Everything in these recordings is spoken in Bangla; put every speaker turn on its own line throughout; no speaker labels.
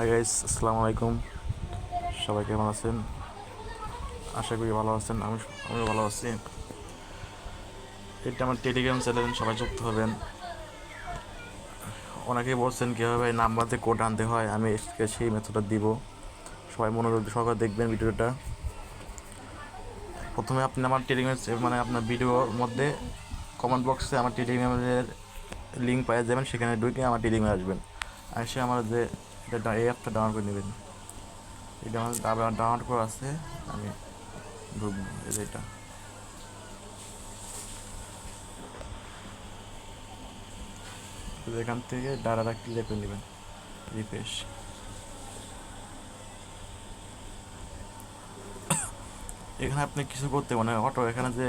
হাই গাইস, আসসালামু আলাইকুম। সবাই কেমন আছেন? আশা করি ভালো আছেন। আমিও ভালো আছি। এটা আমার টেলিগ্রাম চ্যানেল, সবাই যুক্ত হবেন। অনেকেই বলছেন কীভাবে নাম্বার দিয়ে কোড আনতে হয়, আমি সেই মেথডটা দিব। সবাই মনোযোগ সহকারে দেখবেন ভিডিওটা। প্রথমে আপনি আমার টেলিগ্রাম মানে আপনার ভিডিওর মধ্যে কমেন্ট বক্সে আমার টেলিগ্রামের লিঙ্ক পাওয়া যাবেন, সেখানে ঢুকে আমার টেলিগ্রামে আসবেন। এসে আমার যে এই অ্যাপটা ডাউনলোড করে নেবেন। এটা আমার ডাউনলোড করা আছে, আমি ঢুকবো। এই যে এটা, এখান থেকে ডাটাটা ক্লিয়ার করে নেবেন, রিফ্রেশ। এখানে আপনি কিছু করতে মানে অটো, এখানে যে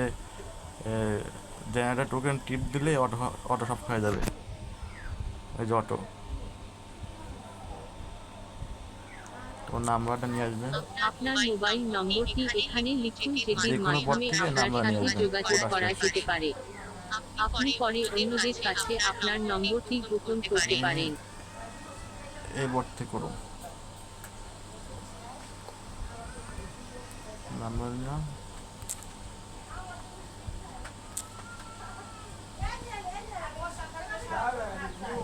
জেনারেটর টোকেন টিপ দিলে অটো অটো সব হয়ে যাবে। ওই যে অটো, তোমার নাম্বারটা নিয়ে আসবেন,
আপনার মোবাইল নম্বরটি এখানে লিখুন
যে
যেটির
কোনো পর
মাধ্যমে
থেকে
আপনার
নাম্বার নিয়ে
সাথে
আসবেন,
যোগাযোগ
কোড
করা
আসলে।
যেতে পারে। আপনি পরে অন্যদের কাছে আপনার নম্বরটি গোপন করতে পারেন।
এই বোর্ড থেকে করো, নাম্বার নিলাম,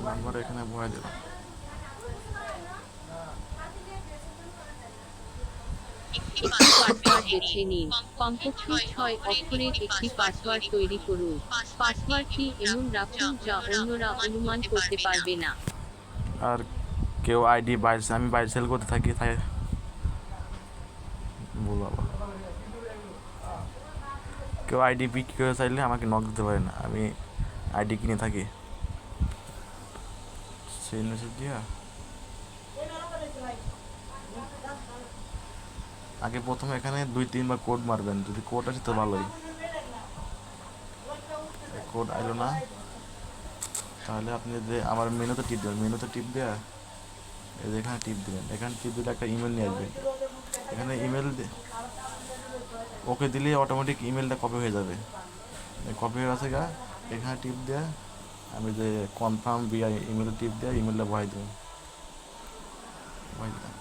নাম্বার এখানে বয়ে দিলাম।
একটি পাসওয়ার্ড বেছে নিন। কমপক্ষে 6 অক্ষরের একটি পাসওয়ার্ড তৈরি করুন। পাসওয়ার্ডটি এমন রাখুন যা অন্যরা অনুমান করতে পারবে না।
আর কেউ আইডি বাইরে, আমি বাইরে সেল করতে থাকি, তাই বলবো আবার। কেউ আইডি বিক্রি করে চাইলে আমাকে নক দিতে পারেন, আমি আইডি কিনে থাকি। সেই মেসেজ দিয়া আগে প্রথমে এখানে 2-3 বার কোড মারবেন, যদি কোড আসে তো ভালোই। কোড আইলো না, তাহলে আপনি যে আমার মেনুতে টিপ দেবেন, মেনুতে টিপ দেওয়া এই যে এখানে টিপ দেবেন। এখানে টিপ দিলে একটা ইমেল নিয়ে আসবে, এখানে ইমেল ওকে দিলে অটোমেটিক ইমেলটা কপি হয়ে যাবে। কপি হয়ে গেছে গা, এখানে টিপ দেওয়া, আমি যে কনফার্ম বিআই ইমেলে টিপ দেওয়া, ইমেলটা ভয় দেবেন, ভয় দিলাম।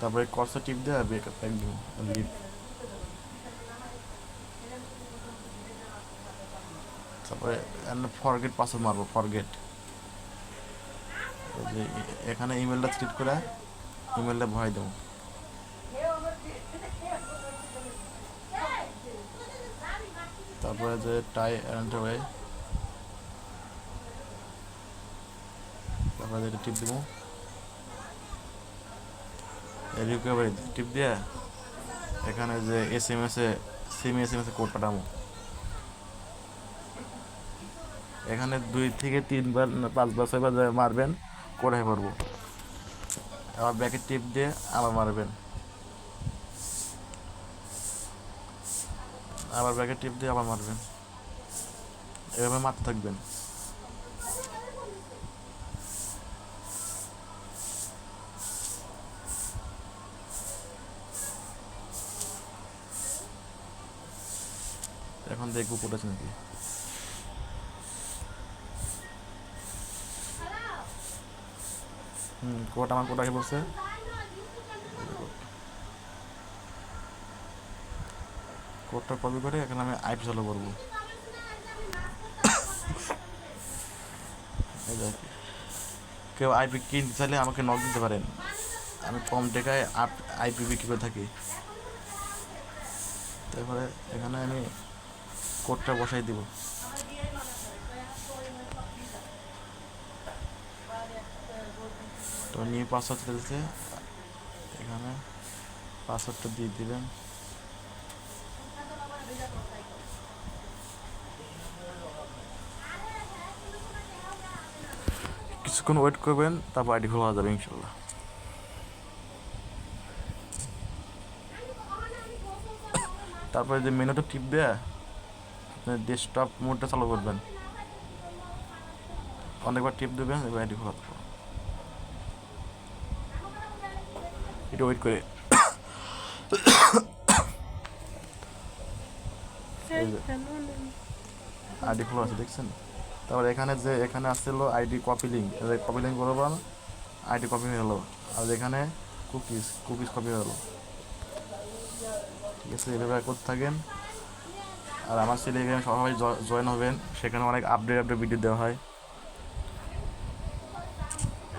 তারপরে কর্সে টিপ দেওয়া, ব্যাক দিন, লিভ। তারপরে ফরগেট পাসওয়ার্ড মারবো, ফরগেট। যে এখানে ইমেলটা সিলেক্ট করে ইমেলটা ভয় দেবো। তারপরে যে টাই এন্টার ওয়ে, তারপরে এটা টিপ দেবো, রিকভারি টিপ দিয়ে এখানে যে এস এম এস কোড পাঠাবো। এখানে 2 থেকে 3 বার 5 বার 6 বার মারবেন, কোড হয়ে পড়বো। আবার ব্যাকের টিপ দিয়ে আবার মারবেন, আবার ব্যাকের টিপ দিয়ে আবার মারবেন, এভাবে মারতে থাকবেন। এখন দেখবো কোড আছে নাকি। কোড আমার কোড আগে বলছে। কোডটা কপি করে এখানে আমি আইপি চালু করবো। এই যে কেউ আইপি কিনতে চাইলে আমাকে নক দিতে পারেন, আমি কম টাকায় আইপি বিক্রি করে থাকি। তারপরে এখানে আমি কোডটা বসাই দিব। তো নিউ পাসওয়ার্ড চলছে, এখানে পাসওয়ার্ডটা দিয়ে দিবেন। কিছুক্ষণ ওয়েট করবেন, তারপর আইডি খোলা যাবে ইনশাল্লাহ। তারপরে যে মেনুটা টিপ দেয়া, আপনি ডেস্কটপ মোডটা চালু করবেন, অনেকবার টিপ দেবেন, এবার আইডি খোলা যাবে। এটা ওয়েট করে আইডি খোলা আছে দেখছেন। তারপর এখানে যে এখানে আসছিল আইডি কপি লিঙ্ক করবো, আইডি কপি হলো। আর এখানে কুকিজ কপি হলো। ঠিক আছে, এভাবে করতে থাকেন। আর আমার টেলিগ্রামে সবাই জয়েন হবেন, সেখানে অনেক আপডেট ভিডিও দেওয়া হয়।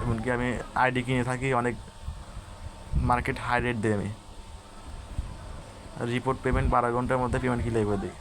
এমনকি আমি আইডি কিনে থাকি অনেক, মার্কেট হাই রেট দিই আমি। রিপোর্ট পেমেন্ট 12 ঘন্টার মধ্যে পেমেন্ট ক্লিয়ার করে দিই।